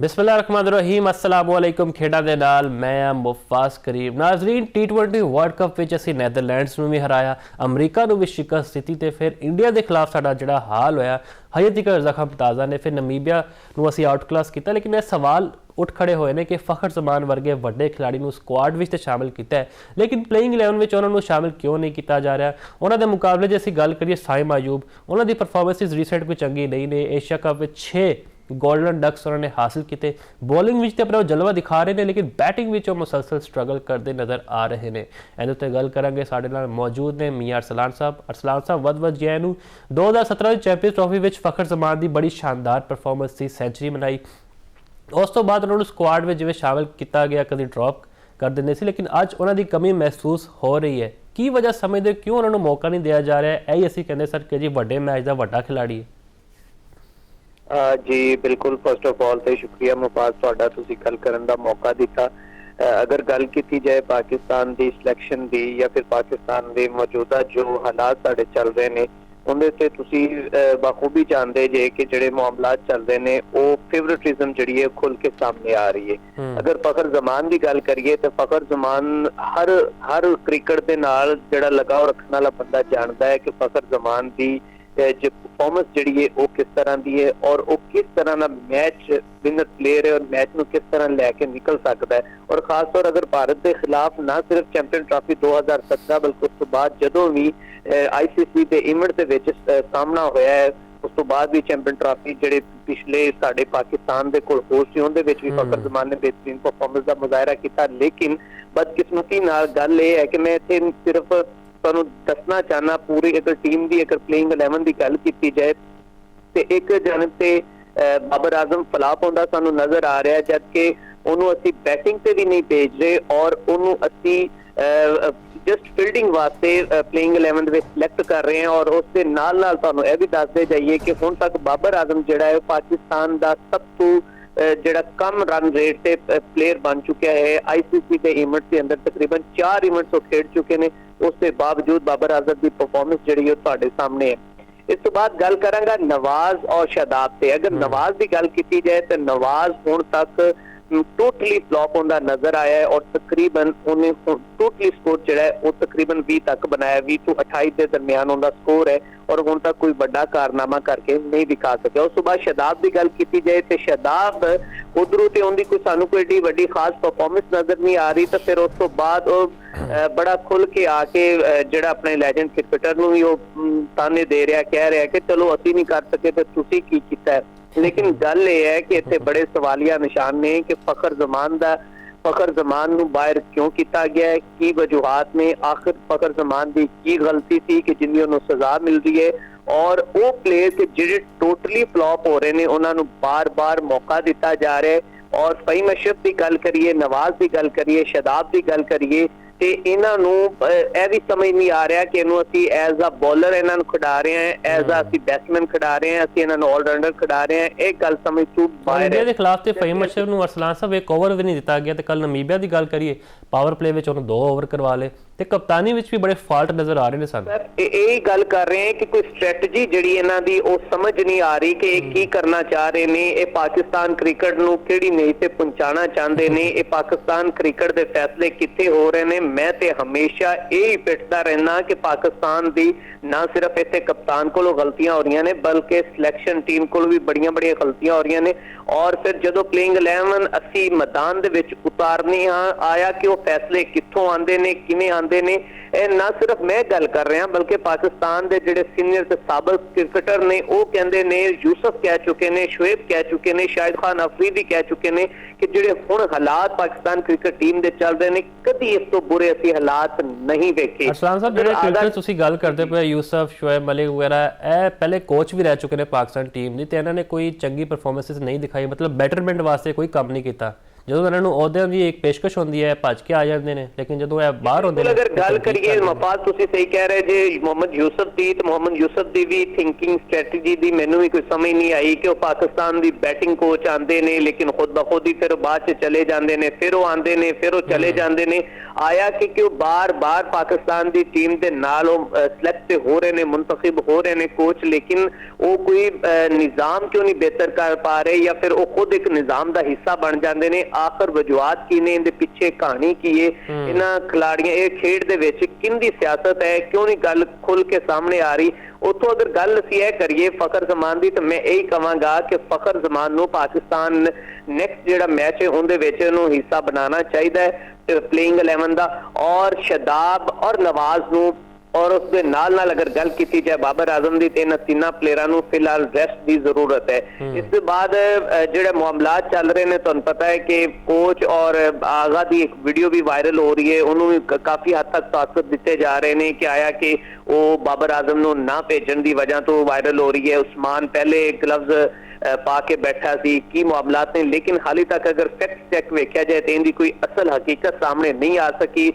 बिस्मिल्लाहिर्रहमानिर्रहीम अस्सलामुअलैकुम खेडा दे नाल मैं मुफास करीम। नाजरीन, T20 वर्ल्ड कप विच असीं नैदरलैंड्स नूं भी हराया, अमरीका नूं भी शिकस्त दित्ती ते फिर इंडिया के खिलाफ साडा जिहड़ा हाल होया हजे तक जख्म ताज़ा ने। फिर नमीबिया नूं असीं आउट क्लास किया, लेकिन यह सवाल उठ खड़े होए ने कि फखर जमान वर्गे वड्डे खिलाड़ी नूं स्क्वाड विच ते शामिल किया है, लेकिन प्लेइंग 11 विच उन्हां नूं शामिल क्यों नहीं किया जा रहा। उन्हां दे मुकाबले जे असीं गल करिए साइम अयूब, उन्हां दी परफॉर्मेंसिस रीसेंट कोई चंगी नहीं ने। एशिया कप में 6 गोल्डन डक्स उन्होंने हासिल किए। बॉलिंग में तो अपना जलवा दिखा रहे हैं, लेकिन बैटिंग में मुसलसल स्ट्रगल करते नज़र आ रहे हैं। इहदे उत्ते गल करांगे, साडे नाल मौजूद ने मियां अरसलान साहब। अरसलान साहब, वध जिया नूं 2017 की चैंपियंस ट्रॉफी में फखर जमान की बड़ी शानदार परफॉर्मेंस थी, सेंचुरी बनाई। उस तो बाद उन्होंने स्क्वाड में जिवें शामिल किया गया, कभी ड्रॉप कर देंगे सी, लेकिन अज उन्होंने कमी महसूस हो रही है। की वजह समझते, क्यों उन्होंने मौका नहीं दिया जा रहा है? यही असीं कहंदे सर कि जी वड्डे मैच का वड्डा खिलाड़ी है। जी बिल्कुल, फस्ट ऑफ ऑल तो शुक्रिया मुफाज तुहाडा, तुसीं गल करन दा मौका दिता। अगर गल की जाए पाकिस्तान की सिलेक्शन की या फिर पाकिस्तान के मौजूदा जो हालात साडे चल रहे हैं उन्हें ते तुसीं बखूबी जानते जे कि जिहड़े मामलात चल रहे हैं वो फेवरेटिज्म जिहड़ी है खुल के सामने आ रही है। अगर फखर जमान की गल करिए तो फखर जमान हर क्रिकेट के नाल जिहड़ा लगाव रखने वाला बंदा जानता है कि फखर जमान की जो परफॉर्मेंस जी है वो किस तरह की है और वो किस तरह का मैच विनर प्लेयर है और मैच में किस तरह लैके निकल सकता है। और खास तौर अगर भारत के खिलाफ ना सिर्फ चैंपियन ट्रॉफी 2017 बल्कि उस तो बाद जो भी ICC के इवेंट के सामना होया है, उस तो बाद भी चैंपियन ट्रॉफी जिहड़े पिछले साडे पाकिस्तान के कोल होस्ट सी उहदे विच भी फखर जमान ने बेहतरीन परफॉर्मेंस का मुजाहरा किया। लेकिन बदकिस्मती नाल गल ये है कि मैं इत्थे सिर्फ तुहानूं दसना चाहना, पूरी अगर टीम की अगर प्लेइंग 11 की गल की जाए तो एक जानब से बाबर आजम फ्लाप होंदा सानूं नजर आ रहा है, जबकि उन्होंने असीं बैटिंग से भी नहीं भेज रहे और उन्होंने असीं जस्ट फील्डिंग वास्ते प्लेइंग 11 में सिलेक्ट कर रहे हैं। और उसके नाल नाल तुहानूं यह भी दसदे जाइए कि हुण तक बाबर आजम जिहड़ा है पाकिस्तान का सब तो जिहड़ा कम रन रेट से प्लेयर बन चुका है। ICC के इवेंट के अंदर तकरीबन 4 इवेंट्स वो खेड चुके हैं, उसके बावजूद बाबर आजम की परफॉर्मेंस जिहड़ी है तुहाडे सामने है। इस तो बाद गल करांगा नवाज और शादाब से। अगर नवाज की गल की जाए तो नवाज हुण तक टोटली फ्लॉप होंदा नजर आया है और तकरीबन उन्हें टोटली स्कोर जिहड़ा है वो तकरीबन 20 तक बनाया, 20 तो 28 के दरमियान उनका स्कोर है और हुण तक कोई बड़ा कारनामा करके नहीं दिखा सकिया। उस तो बाद शादाब की गल की जाए तो शादाब उधरों तो उनकी कोई सानू कोई एडी वड्डी खास परफॉर्मेंस नजर नहीं आ रही, तो फिर उस तो बाद बड़ा खुल के आके जिहड़ा अपने लैजेंड क्रिकेटर नूं भी ताने दे रहा, कह रहा कि चलो असीं नहीं कर सके तो तुसीं की कीता है। लेकिन गल यह है कि इत्थे बड़े सवालिया निशान ने कि फखर जमान नूं बाहर क्यों किया गया है, की वजूहात ने, आखिर फखर जमान की की गलती थी कि जिन्हें उन्होंने सजा मिल रही है और वो प्लेयर के जिहड़े टोटली फ्लॉप हो रहे हैं उन्होंने बार बार मौका दिता जा रहा है। और फहीम अशरफ की गल करिए, नवाज की गल करिए, शादाब की गल करिए तो इन्हां नूं यह भी समझ नहीं आ रहा कि इन्हूं असीं एज अ बॉलर इन्हां नूं खिडा रहे हैं, एज अ असीं बैट्समैन खिडा रहे हैं, असीं इन्हां नूं ऑलराउंडर खिडा रहे हैं। एक गल समझ तू बाहर इंडिया के खिलाफ तो फहीम अशरफ नूं अरसलान साहब एक ओवर भी नहीं दिता गया। तो कल नमीबिया की गल करिए, पावर प्ले में उन्होंने 2 ओवर करवा ले, तो कप्तानी में भी बड़े फॉल्ट नजर आ रहे हैं। सानूं यही गल कर रहे हैं कि कोई स्ट्रैटजी जिहड़ी इन्हां दी वो समझ नहीं आ रही कि ये की करना चाह रहे हैं, ये पाकिस्तान क्रिकेट नूं किहड़ी नीति ते पहुंचाना चाहते हैं, ये पाकिस्तान क्रिकेट के फैसले कित्थे हो रहे हैं। मैं तो हमेशा यही पिटदा रहना कि पाकिस्तान की ना सिर्फ इत्थे कप्तान कोलों गलतियां हो रही ने बल्कि सिलेक्शन टीम कोलों भी बड़ियां बड़ियां गलतियां हो रही ने। और फिर जो प्लेइंग 11 असी मैदान दे विच उतारने आया कि वो फैसले कित्थों आंदे ने, किवें आंदे ने, ना सिर्फ मैं गल कर रहा बल्कि पाकिस्तान के जिहड़े सीनियर ते साबिक क्रिकेटर ने वो कहंदे ने, यूसुफ कह चुके ने, शुएब कह चुके ने, शाहिद खान अफरीदी कह चुके ने कि जिहड़े हुण हालात पाकिस्तान क्रिकेट टीम दे चल रहे हैं कदी इस तो बुरे असीं हालात नहीं देखे। अरसलान साहब, जिहड़े क्रिकेटर तुसीं गल करदे पे यूसुफ, शुएब मलिक वगैरह पहले कोच भी रह चुके हैं पाकिस्तान टीम की, तो इन्होंने कोई चंगी परफॉर्मेंस नहीं दिखाई, मतलब बैटरमेंट वास्ते कोई काम नहीं किया। ਜਦੋਂ ਇਹਨਾਂ ਨੂੰ ਅਹੁਦਿਆਂ ਦੀ ਇੱਕ ਪੇਸ਼ਕਸ਼ ਹੁੰਦੀ ਹੈ ਭੱਜ ਕੇ ਆ ਜਾਂਦੇ ਨੇ, ਲੇਕਿਨ ਜਦੋਂ ਇਹ ਬਾਹਰ ਹੁੰਦੇ ਨੇ ਅਗਰ ਗੱਲ ਕਰੀਏ ਮਫਾਜ਼, ਤੁਸੀਂ ਸਹੀ ਕਹਿ ਰਹੇ ਜੇ ਮੁਹੰਮਦ ਯੂਸਫ ਦੀ, ਤੇ ਮੁਹੰਮਦ ਯੂਸਫ ਦੀ ਵੀ ਥਿੰਕਿੰਗ ਸਟ੍ਰੈਟਜੀ ਦੀ ਮੈਨੂੰ ਵੀ ਕੋਈ ਸਮਝ ਨਹੀਂ ਆਈ ਕਿ ਉਹ ਪਾਕਿਸਤਾਨ ਦੀ ਬੈਟਿੰਗ ਕੋਚ ਆਂਦੇ ਨੇ ਲੇਕਿਨ ਖੁਦ ਬਖੁਦ ਹੀ ਫਿਰ ਬਾਅਦ ਚ ਚਲੇ ਜਾਂਦੇ ਨੇ, ਫਿਰ ਉਹ ਆਂਦੇ ਨੇ, ਫਿਰ ਉਹ ਚਲੇ ਜਾਂਦੇ ਨੇ। ਆਇਆ ਕਿ ਉਹ ਬਾਰ-ਬਾਰ ਪਾਕਿਸਤਾਨ ਦੀ ਟੀਮ ਦੇ ਨਾਲ ਉਹ ਸਿਲੈਕਟ ਹੋ ਰਹੇ ਨੇ, ਮੁੰਤਖਬ ਹੋ ਰਹੇ ਨੇ ਕੋਚ, ਲੇਕਿਨ ਉਹ ਕੋਈ ਨਿਜ਼ਾਮ ਕਿਉਂ ਨਹੀਂ ਬਿਹਤਰ ਕਰ ਪਾ ਰਹੇ ਜਾਂ ਫਿਰ ਉਹ ਖੁਦ ਇੱਕ ਨਿਜ਼ਾਮ ਦਾ ਹਿੱਸਾ ਬਣ ਜਾਂਦੇ ਨੇ। ਆਖਰ ਵਜੂਹਾਤ ਕੀ ਨੇ, ਇਹਦੇ ਪਿੱਛੇ ਕਹਾਣੀ ਕੀ ਹੈ, ਇਹਨਾਂ ਖਿਲਾੜੀਆਂ ਇਹ ਖੇਡ ਦੇ ਵਿੱਚ ਕਿੰਦੀ ਸਿਆਸਤ ਹੈ, ਕਿਉਂ ਨਹੀਂ ਗੱਲ ਖੁੱਲ ਕੇ ਸਾਹਮਣੇ ਆ ਰਹੀ। ਉੱਥੋਂ ਅਗਰ ਗੱਲ ਅਸੀਂ ਇਹ ਕਰੀਏ ਫਖਰ ਜ਼ਮਾਨ ਦੀ, ਤਾਂ ਮੈਂ ਇਹੀ ਕਹਾਂਗਾ ਕਿ ਫਖਰ ਜ਼ਮਾਨ ਨੂੰ ਪਾਕਿਸਤਾਨ ਨੈਕਸਟ ਜਿਹੜਾ ਮੈਚ ਹੈ ਉਹਦੇ ਵਿੱਚ ਇਹਨੂੰ ਹਿੱਸਾ ਬਣਾਉਣਾ ਚਾਹੀਦਾ ਹੈ ਪਲੇਇੰਗ 11 ਦਾ, ਔਰ ਸ਼ਦਾਬ ਔਰ ਨਵਾਜ਼ ਨੂੰ, ਔਰ ਉਸਦੇ ਨਾਲ ਨਾਲ ਅਗਰ ਗੱਲ ਕੀਤੀ ਜਾਏ ਬਾਬਰ ਆਜ਼ਮ ਦੀ, ਤੇ ਇਹਨਾਂ ਤਿੰਨਾਂ ਪਲੇਅਰਾਂ ਨੂੰ ਫਿਲਹਾਲ ਰੈਸਟ ਦੀ ਜ਼ਰੂਰਤ ਹੈ। ਇਸ ਤੋਂ ਬਾਅਦ ਜਿਹੜੇ ਮਾਮਲਾਤ ਚੱਲ ਰਹੇ ਨੇ, ਤੁਹਾਨੂੰ ਪਤਾ ਹੈ ਕਿ ਕੋਚ ਔਰ ਆਗਾ ਦੀ ਇੱਕ ਵੀਡੀਓ ਵੀ ਵਾਇਰਲ ਹੋ ਰਹੀ ਹੈ, ਉਹਨੂੰ ਵੀ ਕਾਫੀ ਹੱਦ ਤੱਕ ਤਾਕਤ ਦਿੱਤੇ ਜਾ ਰਹੇ ਨੇ ਕਿ ਆਇਆ ਕਿ ਉਹ ਬਾਬਰ ਆਜ਼ਮ ਨੂੰ ਨਾ ਭੇਜਣ ਦੀ ਵਜ੍ਹਾ ਤੋਂ ਵਾਇਰਲ ਹੋ ਰਹੀ ਹੈ। ਉਸਮਾਨ ਪਹਿਲੇ ਗਲਵਜ਼ ਪਾ ਕੇ ਬੈਠਾ ਸੀ, ਕੀ ਮਾਮਲਾਤ ਨੇ, ਲੇਕਿਨ ਹਾਲੇ ਤੱਕ ਅਗਰ ਫੈਕਟ ਚੈੱਕ ਵੇਖਿਆ ਜਾਏ ਤਾਂ ਇਹਦੀ ਕੋਈ ਅਸਲ ਹਕੀਕਤ ਸਾਹਮਣੇ ਨਹੀਂ ਆ ਸਕੀ।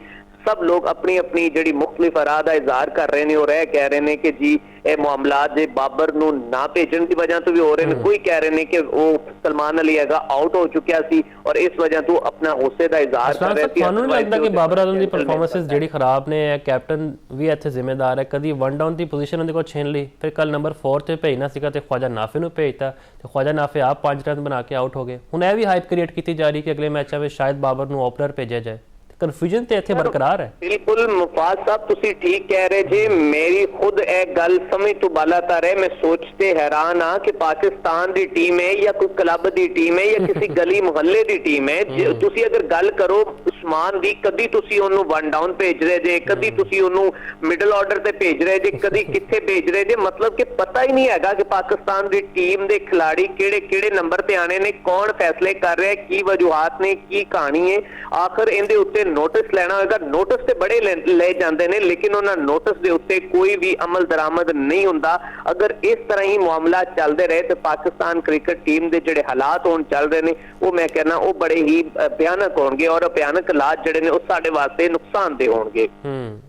सब लोग अपनी अपनी जी मुख्तलिफ राह का इजहार कर रहे हैं और यह कह रहे हैं कि जी ये मामलात जे बाबर नूं ना भेजण की वजह तो भी हो रहे हैं। कोई कह रहे हैं कि वो सलमान अली हैगा आउट हो चुका सी और इस वजह तो अपना गुस्से का इजहार कर रहे थे। ਤੁਹਾਨੂੰ ਨਹੀਂ ਲੱਗਦਾ ਕਿ ਬਾਬਰ ਆਜ਼ਮ ਦੀ ਪਰਫਾਰਮੈਂਸਿਸ ਜਿਹੜੀ ਖਰਾਬ ਨੇ, ਕੈਪਟਨ ਵੀ ਇੱਥੇ ਜ਼ਿੰਮੇਦਾਰ ਹੈ। ਕਦੀ ਵਨ ਡਾਊਨ ਦੀ ਪੋਜੀਸ਼ਨ ਉਹਦੇ ਕੋਲ ਛੀਨ ਲਈ, ਫਿਰ ਕੱਲ ਨੰਬਰ 4 ਤੇ ਭੇਜਣਾ ਸੀਗਾ ਤੇ ख्वाजा नाफे ਨੂੰ ਭੇਜਤਾ ਤੇ ख्वाजा नाफे ਆਪ 5 ਰਨ ਬਣਾ ਕੇ ਆਊਟ ਹੋ ਗਏ। ਹੁਣ ਇਹ ਵੀ ਹਾਈਪ ਕ੍ਰੀਏਟ ਕੀਤੀ ਜਾ ਰਹੀ ਕਿ ਅਗਲੇ ਮੈਚਾਂ ਵਿੱਚ ਸ਼ਾਇਦ ਬਾਬਰ ਨੂੰ ਓਪਨਰ ਭੇਜਿਆ ਜਾਏ। कन्फ्यूजन तो इत्थे बरकरार है। बिल्कुल मुफाज साहब तुसी ठीक कह रहे जी, मेरी खुद एक गल समझ तो बालातर है। मैं सोचते हैरान हाँ कि पाकिस्तान दी टीम है या कोई क्लब दी टीम है या किसी गली मुहल्ले दी टीम है। तुसी अगर गल करो उस्मान दी, कदी तुसी ओनू वन डाउन भेज रहे जे, कदी तुसी ओनू मिडल ऑर्डर ते भेज रहे जे, कदी किथे भेज रहे जे। मतलब कि पता ही नहीं हैगा कि पाकिस्तान दी टीम दे खिलाड़ी किहड़े किहड़े नंबर ते आने ने, कौन फैसले कर रहा है, की वजूहात ने, की कहानी है। आखिर इहदे उत्ते नोटिस लेना होगा। नोटिस ते बड़े ले जाते हैं लेकिन उन्होंने नोटिस के उत्ते कोई भी अमल दरामद नहीं होता। अगर इस तरह ही मामला चलते रहे तो पाकिस्तान क्रिकेट टीम के जोड़े हालात होने चल रहे हैं वो मैं कहना वो बड़े ही भयानक होंगे और भयानक हालात जोड़े ने साडे वास्ते नुकसानदेह होंगे।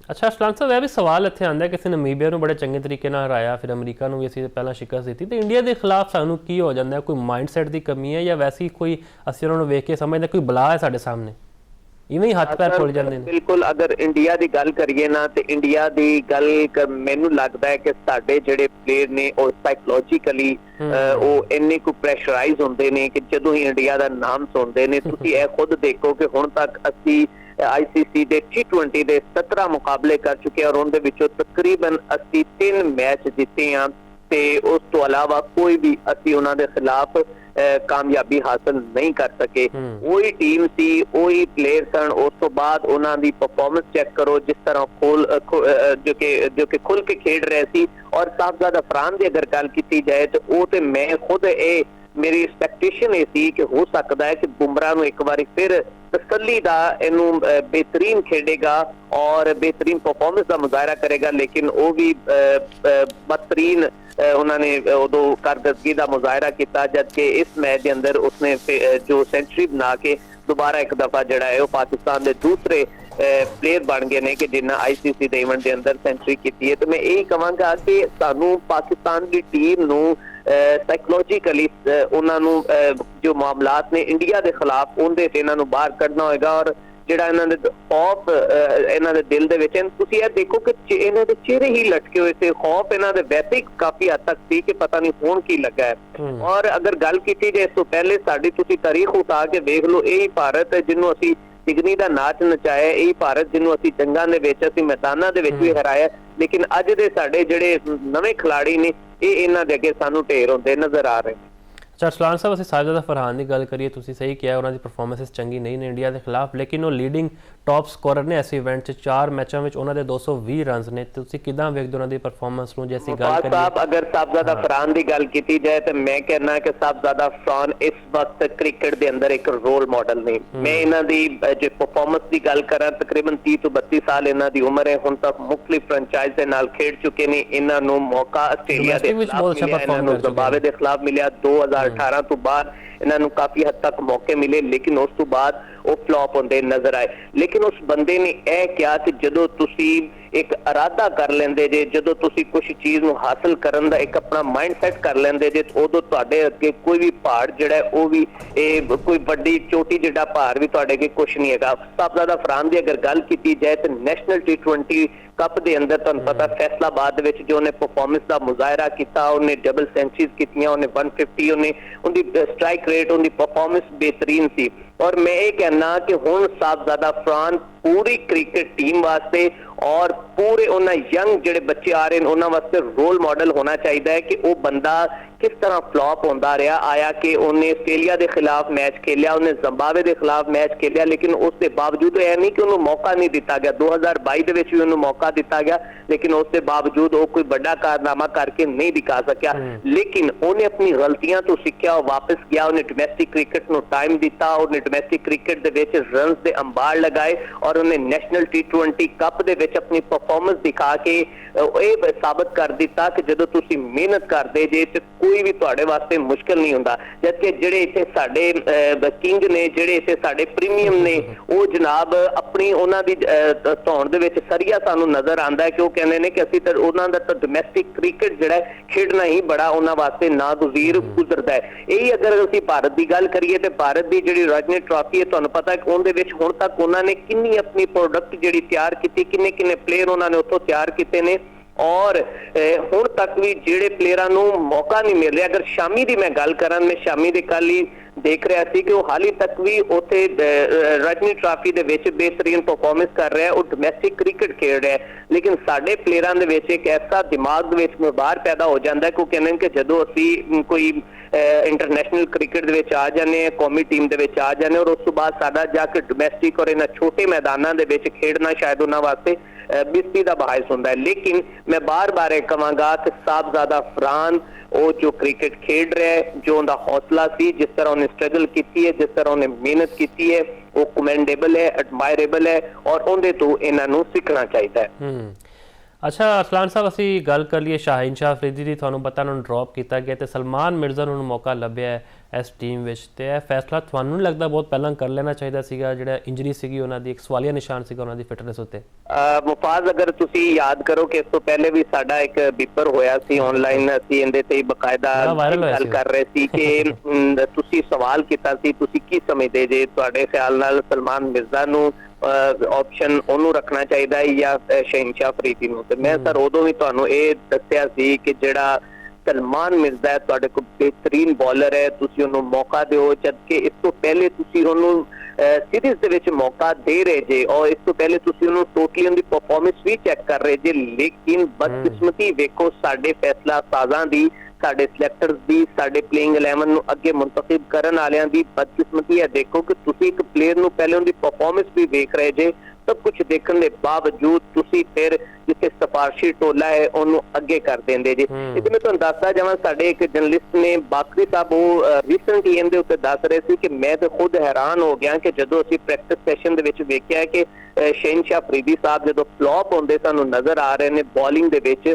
अच्छा अरसलान साहब, यह भी सवाल इत्थे आंदा किसी नमीबिया नूं बड़े चंगे तरीके नाल हराया, फिर अमरीका नूं भी असीं पहलां शिकस्त दित्ती, तो इंडिया के खिलाफ सानूं की हो जांदा है? कोई माइंडसैट की कमी है या वैसी कोई असीं उन्हां नूं वेख के समझदे कोई बला है साडे सामने? इवें ही हथ पैर खुल जाते हैं। बिल्कुल, अगर इंडिया की गल करिए ना तो इंडिया की गल मैनू लगता है कि साडे जिहड़े प्लेयर ने और साइकोलॉजिकली वो इन्ने को प्रैशराइज होंदे ने कि जदों ही इंडिया का नाम सुनते हैं। तुसीं ये खुद देखो कि हुण तक असीं ICC दे T20 दे 17 मुकाबले कर चुके हैं और उनके विचों तकरीबन असीं 3 मैच जीते हैं ते उस तो अलावा कोई भी असीं उन्हां दे खिलाफ कामयाबी हासिल नहीं कर सके। वही टीम सी, वही प्लेयर सन। उस तो बाद उन्हां दी परफॉर्मेंस चेक करो जिस तरह जो कि खुल के खेड रहे सी। और साहबजादा फरहान की अगर गल की जाए तो वो तो मैं खुद मेरी एक्सपैक्टेशन ये सी कि हो सकता है कि बुमराह नूं एक बार फिर तसल्ली दा इनू बेहतरीन खेडेगा और बेहतरीन परफॉर्मेंस का मुजाहरा करेगा, लेकिन वो भी बदतरीन उन्होंने उदो कारकर्दगी का मुजाहरा किया जबकि इस मैच के अंदर उसने जो सेंचुरी बना के दोबारा एक दफा जड़ा है वो पाकिस्तान के दूसरे प्लेयर बन गए हैं कि जिन्हें ICC के इवेंट के अंदर सेंचुरी की है। तो मैं यही कहूँगा कि सानू पाकिस्तान की टीम नू साइकोलॉजिकली उन्होंने जो मामलात ने इंडिया के खिलाफ उनके इन्हों बाहर कढ़ना होगा और जिहड़ा इन्हां दे खौफ इन्हां दे दिल दे विच तुसीं ये देखो कि इन्हां दे चेहरे ही लटके हुए थे। खौफ इन्हां दे वैसे ही काफी हद तक सी कि पता नहीं होण की लगा है। और अगर गल कीती जाए इस तो पहले साडी तुसीं तारीख उठा के देख लो, यही भारत है जिन्हों असीं सिगनी का नाच नचाया, यही भारत जिन्हों असीं जंगां दे विच असीं मैदानां दे विच भी हराया, लेकिन अज दे साडे जिहड़े नवे खिलाड़ी ने ये इन्हां दे अगे सानूं ढेर हुंदे नज़र आ रहे हैं। अच्छा अरसलान साहब, असीं साहिबजादा फरहान की गल करिए, तुसीं सही किया उन्होंने परफॉर्मेंसिस चंगी नहीं ने इंडिया के खिलाफ, लेकिन वो लीडिंग टॉप स्कोरर ने इस इवेंट 4 मैचों में उन्होंने 220 रन ने। तुसीं किदां वेखदे उन्हां दी परफॉर्मेंस नूं? जे असीं गल करिए साहब अगर साहिबजादा फरहान की गल की जाए तो मैं कहना कि साहिबजादा फरहान इस वक्त क्रिकेट के अंदर एक रोल मॉडल ने। मैं इन्हां दी जो परफॉर्मेंस की गल करा तकरीबन 30 तो 32 साल इन्हां दी उम्र है, हुण तक मुख्तलिफ फ्रेंचाइज दे नाल खेड चुके ने। इन्हां नूं मौका आस्ट्रेलिया दे खिलाफ मिलिया, इन्हां नूं जिम्बाब्वे दे खिलाफ मिलिया, 2018 तो बाद ਇਹਨਾਂ ਨੂੰ ਕਾਫੀ ਹੱਦ ਤੱਕ ਮੌਕੇ ਮਿਲੇ, ਲੇਕਿਨ ਉਸ ਤੋਂ ਬਾਅਦ ਉਹ ਫਲॉप ਹੁੰਦੇ ਨਜ਼ਰ ਆਏ। ਲੇਕਿਨ ਉਸ ਬੰਦੇ ਨੇ ਇਹ ਕਿਹਾ ਕਿ ਜਦੋਂ ਤੁਸੀਂ ਇੱਕ ਇਰਾਦਾ ਕਰ ਲੈਂਦੇ ਜੇ, ਜਦੋਂ ਤੁਸੀਂ ਕੁਝ ਚੀਜ਼ ਨੂੰ ਹਾਸਲ ਕਰਨ ਦਾ ਇੱਕ ਆਪਣਾ ਮਾਈਂਡ ਸੈਟ ਕਰ ਲੈਂਦੇ ਜੇ, ਉਦੋਂ ਤੁਹਾਡੇ ਅੱਗੇ ਕੋਈ ਵੀ ਪਹਾੜ ਜਿਹੜਾ ਉਹ ਵੀ ਕੋਈ ਵੱਡੀ ਚੋਟੀ ਜਿਹੜਾ ਪਹਾੜ ਵੀ ਤੁਹਾਡੇ ਅੱਗੇ ਕੁਝ ਨਹੀਂ ਹੈਗਾ। ਸਾਹਿਬਜ਼ਾਦਾ ਫਰਹਾਨ ਦੀ ਅਗਰ ਗੱਲ ਕੀਤੀ ਜਾਏ ਤਾਂ ਨੈਸ਼ਨਲ T20 ਕੱਪ ਦੇ ਅੰਦਰ ਤੁਹਾਨੂੰ ਪਤਾ ਫੈਸਲਾਬਾਦ ਦੇ ਵਿੱਚ ਜੋ ਉਹਨੇ ਪਰਫਾਰਮੈਂਸ ਦਾ ਮੁਜ਼ਾਹਰਾ ਕੀਤਾ, ਉਹਨੇ ਡਬਲ ਸੈਂਚਰੀਜ਼ ਕੀਤੀਆਂ, ਉਹਨੇ 150, ਉਹਦੀ ਸਟ੍ਰਾਈਕ ਰੇਟ, ਉਹਦੀ ਪਰਫਾਰਮੈਂਸ ਬਿਹਤਰੀਨ ਸੀ। ਔਰ ਮੈਂ ਇਹ ਕਹਿਣਾ ਕਿ ਹੁਣ ਸਾਹਿਬਜ਼ਾਦਾ ਫਰਹਾਨ ਪੂਰੀ ਕ੍ਰਿਕਟ ਟੀਮ ਵਾਸਤੇ ਔਰ ਪੂਰੇ ਉਹਨਾਂ ਯੰਗ ਜਿਹੜੇ ਬੱਚੇ ਆ ਰਹੇ ਨੇ ਉਹਨਾਂ ਵਾਸਤੇ ਰੋਲ ਮਾਡਲ ਹੋਣਾ ਚਾਹੀਦਾ ਹੈ ਕਿ ਉਹ ਬੰਦਾ ਕਿਸ ਤਰ੍ਹਾਂ ਫਲॉप ਹੁੰਦਾ ਰਿਹਾ। ਆਇਆ ਕਿ ਉਹਨੇ ਆਸਟ੍ਰੇਲੀਆ ਦੇ ਖਿਲਾਫ ਮੈਚ ਖੇਲਿਆ, ਉਹਨੇ ਜ਼ਿੰਬਾਬਵੇ ਦੇ ਖਿਲਾਫ ਮੈਚ ਖੇਲਿਆ, ਲੇਕਿਨ ਉਸ ਦੇ ਬਾਵਜੂਦ ਇਹ ਨਹੀਂ ਕਿ ਉਹਨੂੰ ਮੌਕਾ ਨਹੀਂ ਦਿੱਤਾ ਗਿਆ। 2022 ਦੇ ਵਿੱਚ ਵੀ ਉਹਨੂੰ ਮੌਕਾ ਦਿੱਤਾ ਗਿਆ, ਲੇਕਿਨ ਉਸ ਦੇ ਬਾਵਜੂਦ ਉਹ ਕੋਈ ਵੱਡਾ ਕਾਰਨਾਮਾ ਕਰਕੇ ਨਹੀਂ ਦਿਖਾ ਸਕਿਆ। ਲੇਕਿਨ ਉਹਨੇ ਆਪਣੀ ਗਲਤੀਆਂ ਤੋਂ ਸਿੱਖਿਆ, ਉਹ ਵਾਪਸ ਗਿਆ, ਉਹਨੇ ਡੋਮੈਸਟਿਕ ਕ੍ਰਿਕਟ ਨੂੰ ਟਾਈਮ ਦਿੱਤਾ, ਉਹਨੇ ਡੋਮੈਸਟਿਕ ਕ੍ਰਿਕਟ ਦੇ ਵਿੱਚ ਰਨਸ ਦੇ ਅੰਬਾਰ ਲਗਾਏ ਔਰ ਉਹਨੇ ਨੈਸ਼ਨਲ T20 ਕੱਪ ਦੇ ਵਿੱਚ ਆਪਣੀ ਪਰਫਾਰਮੈਂਸ ਦਿਖਾ ਕੇ ਇਹ ਸਾਬਤ ਕਰ ਦਿੱਤਾ ਕਿ ਜਦੋਂ ਤੁਸੀਂ ਮਿਹਨਤ ਕਰਦੇ ਜੇ ਤੇ ਕੋਈ ਵੀ ਤੁਹਾਡੇ ਵਾਸਤੇ ਮੁਸ਼ਕਲ ਨਹੀਂ ਹੁੰਦਾ। ਜਦਕਿ ਜਿਹੜੇ ਇੱਥੇ ਸਾਡੇ ਕਿੰਗ ਨੇ, ਜਿਹੜੇ ਇੱਥੇ ਸਾਡੇ ਪ੍ਰੀਮੀਅਮ ਨੇ, ਉਹ ਜਨਾਬ ਆਪਣੀ ਉਹਨਾਂ ਦੀ ਧੌਣ ਦੇ ਵਿੱਚ ਸਰੀਆ ਸਾਨੂੰ ਨਜ਼ਰ ਆਉਂਦਾ ਹੈ ਕਿ ਉਹ ਕਹਿੰਦੇ ਨੇ ਕਿ ਅਸੀਂ ਤਾਂ ਉਹਨਾਂ ਦਾ ਤਾਂ ਡੋਮੈਸਟਿਕ ਕ੍ਰਿਕਟ ਜਿਹੜਾ ਖੇਡਣਾ ਹੀ ਬੜਾ ਉਹਨਾਂ ਵਾਸਤੇ ਨਾਗਜ਼ੀਰ ਗੁਜ਼ਰਦਾ ਹੈ। ਇਹੀ ਅਗਰ ਅਸੀਂ ਭਾਰਤ ਦੀ ਗੱਲ ਕਰੀਏ ਤੇ ਭਾਰਤ ਦੀ ਜਿਹੜੀ ਰਣਜੀ ਟਰਾਫੀ ਹੈ ਤੁਹਾਨੂੰ ਪਤਾ ਹੈ ਕਿ ਉਹਦੇ ਵਿੱਚ ਹੁਣ ਤੱਕ ਉਹਨਾਂ ਨੇ ਕਿੰਨੀ ਆਪਣੀ ਪ੍ਰੋਡਕਟ ਜਿਹੜੀ ਤਿਆਰ ਕੀਤੀ, ਕਿੰਨੇ ਪਲੇਅਰ ਉਹਨਾਂ ਨੇ ਉੱਥੋਂ ਤਿਆਰ ਕੀਤੇ ਨੇ ਔਰ ਹੁਣ ਤੱਕ ਵੀ ਜਿਹੜੇ ਪਲੇਅਰਾਂ ਨੂੰ ਮੌਕਾ ਨਹੀਂ ਮਿਲ ਰਿਹਾ। ਅਗਰ ਸ਼ਾਮੀ ਦੀ ਮੈਂ ਗੱਲ ਕਰਾਂ, ਮੈਂ ਸ਼ਾਮੀ ਦੇ ਕੱਲ ਹੀ ਦੇਖ ਰਿਹਾ ਸੀ ਕਿ ਉਹ ਹਾਲੀ ਤੱਕ ਵੀ ਉੱਥੇ ਰਣਜੀ ਟਰਾਫੀ ਦੇ ਵਿੱਚ ਬਿਹਤਰੀਨ ਪਰਫਾਰਮੈਂਸ ਕਰ ਰਿਹਾ, ਉਹ ਡੋਮੈਸਟਿਕ ਕ੍ਰਿਕਟ ਖੇਡ ਰਿਹਾ। ਲੇਕਿਨ ਸਾਡੇ ਪਲੇਅਰਾਂ ਦੇ ਵਿੱਚ ਇੱਕ ਐਸਾ ਦਿਮਾਗ ਦੇ ਵਿੱਚ ਬਾਹਰ ਪੈਦਾ ਹੋ ਜਾਂਦਾ ਕਿ ਉਹ ਕਹਿੰਦੇ ਨੇ ਕਿ ਜਦੋਂ ਅਸੀਂ ਕੋਈ ਇੰਟਰਨੈਸ਼ਨਲ ਕ੍ਰਿਕਟ ਦੇ ਵਿੱਚ ਆ ਜਾਂਦੇ ਹਾਂ, ਕੌਮੀ ਟੀਮ ਦੇ ਵਿੱਚ ਆ ਜਾਂਦੇ ਔਰ ਉਸ ਤੋਂ ਬਾਅਦ ਸਾਡਾ ਜਾ ਕੇ ਡੋਮੈਸਟਿਕ ਔਰ ਇਹਨਾਂ ਛੋਟੇ ਮੈਦਾਨਾਂ ਦੇ ਵਿੱਚ ਖੇਡਣਾ ਸ਼ਾਇਦ ਉਹਨਾਂ ਵਾਸਤੇ ਬਿਸਤੀ ਦਾ ਬਾਇਸ ਹੁੰਦਾ ਹੈ। ਲੇਕਿਨ ਮੈਂ ਬਾਰ-ਬਾਰ ਇਹ ਕਹਾਂਗਾ ਕਿ ਸਾਹਿਬਜ਼ਾਦਾ ਫਰਹਾਨ ਉਹ ਜੋ ਕ੍ਰਿਕਟ ਖੇਡ ਰਿਹਾ ਹੈ, ਜੋ ਉਹਦਾ ਹੌਸਲਾ ਸੀ, ਜਿਸ ਤਰ੍ਹਾਂ ਉਹਨੇ ਸਟਰਗਲ ਕੀਤੀ ਹੈ, ਜਿਸ ਤਰ੍ਹਾਂ ਉਹਨੇ ਮਿਹਨਤ ਕੀਤੀ ਹੈ, ਉਹ ਕਮੈਂਡੇਬਲ ਹੈ, ਐਡਮਾਇਰੇਬਲ ਹੈ ਔਰ ਉਹਦੇ ਤੋਂ ਇਹਨਾਂ ਨੂੰ ਸਿੱਖਣਾ ਚਾਹੀਦਾ ਹੈ। ਅੱਛਾ ਅਰਸਲਾਨ ਸਾਹਿਬ, ਅਸੀਂ ਗੱਲ ਕਰ ਲਈਏ ਸ਼ਾਹੀਨ ਸ਼ਾਹ ਅਫਰੀਦੀ ਦੀ। ਤੁਹਾਨੂੰ ਪਤਾ ਉਹਨਾਂ ਨੂੰ ਡ੍ਰੌਪ ਕੀਤਾ ਗਿਆ ਤੇ ਸਲਮਾਨ ਮਿਰਜ਼ਾ ਨੂੰ ਮੌਕਾ ਲੱਭਿਆ ਹੈ ਇਸ ਟੀਮ ਵਿੱਚ, ਤੇ ਇਹ ਫੈਸਲਾ ਤੁਹਾਨੂੰ ਨਹੀਂ ਲੱਗਦਾ ਬਹੁਤ ਪਹਿਲਾਂ ਕਰ ਲੈਣਾ ਚਾਹੀਦਾ ਸੀਗਾ? ਜਿਹੜਾ ਇੰਜਰੀ ਸੀਗੀ ਉਹਨਾਂ ਦੀ, ਇੱਕ ਸਵਾਲੀਆ ਨਿਸ਼ਾਨ ਸੀਗਾ ਉਹਨਾਂ ਦੀ ਫਿਟਨੈਸ ਉੱਤੇ। ਮੁਫਾਜ਼, ਅਗਰ ਤੁਸੀਂ ਯਾਦ ਕਰੋ ਕਿ ਇਸ ਤੋਂ ਪਹਿਲੇ ਵੀ ਸਾਡਾ ਇੱਕ ਪੇਪਰ ਹੋਇਆ ਸੀ ਆਨਲਾਈਨ, ਅਸੀਂ ਇਹਦੇ ਤੇ ਬਕਾਇਦਾ ਗੱਲ ਕਰ ਰਹੇ ਸੀ ਕਿ ਤੁਸੀਂ ਸਵਾਲ ਕੀਤਾ ਸੀ ਤੁਸੀਂ ਕੀ ਸਮਝਦੇ ਜੇ, ਤੁਹਾਡੇ ਖਿਆਲ ਨਾਲ ਸਲਮਾਨ ਮਿਰਜ਼ਾ ਨੂੰ ਆਪਸ਼ਨ ਉਹਨੂੰ ਰੱਖਣਾ ਚਾਹੀਦਾ ਹੈ ਜਾਂ ਸ਼ਾਹੀਨ ਸ਼ਾਹ ਅਫਰੀਦੀ ਨੂੰ? ਤੇ ਮੈਂ ਸਰ ਉਦੋਂ ਵੀ ਤੁਹਾਨੂੰ ਇਹ ਦੱਸਿਆ ਸੀ ਕਿ ਜਿਹੜਾ ਸਲਮਾਨ ਮਿਰਜ਼ਾ ਹੈ ਤੁਹਾਡੇ ਕੋਲ ਬਿਹਤਰੀਨ ਬੋਲਰ ਹੈ, ਤੁਸੀਂ ਉਹਨੂੰ ਮੌਕਾ ਦਿਓ। ਜਦਕਿ ਇਸ ਤੋਂ ਪਹਿਲੇ ਤੁਸੀਂ ਉਹਨੂੰ ਸੀਰੀਜ਼ ਦੇ ਵਿੱਚ ਮੌਕਾ ਦੇ ਰਹੇ ਜੇ ਔਰ ਇਸ ਤੋਂ ਪਹਿਲੇ ਤੁਸੀਂ ਉਹਨੂੰ ਟੋਟਲੀ ਉਹਦੀ ਪਰਫਾਰਮੈਂਸ ਵੀ ਚੈੱਕ ਕਰ ਰਹੇ ਜੇ। ਲੇਕਿਨ ਬਦਕਿਸਮਤੀ ਵੇਖੋ ਸਾਡੇ ਫੈਸਲਾ ਸਾਜ਼ਾਂ ਦੀ, ਸਾਡੇ ਸਿਲੈਕਟਰਸ ਦੀ, ਸਾਡੇ ਪਲੇਇੰਗ 11 ਨੂੰ ਅੱਗੇ ਮੁੰਤਖਬ ਕਰਨ ਵਾਲਿਆਂ ਦੀ ਬਦਕਿਸਮਤੀ ਹੈ। ਦੇਖੋ ਕਿ ਤੁਸੀਂ ਇੱਕ ਪਲੇਅਰ ਨੂੰ ਪਹਿਲੇ ਉਹਦੀ ਪਰਫਾਰਮੈਂਸ ਵੀ ਵੇਖ ਰਹੇ ਜੇ, ਸਭ ਕੁਝ ਦੇਖਣ ਦੇ ਬਾਵਜੂਦ ਤੁਸੀਂ ਫਿਰ ਜਿੱਥੇ ਸਿਫਾਰਸ਼ੀ ਟੋਲਾ ਹੈ ਉਹਨੂੰ ਅੱਗੇ ਕਰ ਦਿੰਦੇ ਜੀ। ਇਹ ਮੈਂ ਤੁਹਾਨੂੰ ਦੱਸਦਾ ਜਾਵਾਂ, ਸਾਡੇ ਇੱਕ ਜਰਨਲਿਸਟ ਨੇ ਬਾਕਰੀ ਸਾਹਿਬ ਉਹ ਰੀਸੈਂਟਲੀ ਇਹਦੇ ਉੱਤੇ ਦੱਸ ਰਹੇ ਸੀ ਕਿ ਮੈਂ ਤਾਂ ਖੁਦ ਹੈਰਾਨ ਹੋ ਗਿਆ ਕਿ ਜਦੋਂ ਅਸੀਂ ਪ੍ਰੈਕਟਿਸ ਸੈਸ਼ਨ ਦੇ ਵਿੱਚ ਵੇਖਿਆ ਕਿ ਸ਼ਾਹੀਨ ਸ਼ਾਹ ਅਫਰੀਦੀ ਸਾਹਿਬ ਜਦੋਂ ਫਲॉप ਹੁੰਦੇ ਸਾਨੂੰ ਨਜ਼ਰ ਆ ਰਹੇ ਨੇ ਬੋਲਿੰਗ ਦੇ ਵਿੱਚ,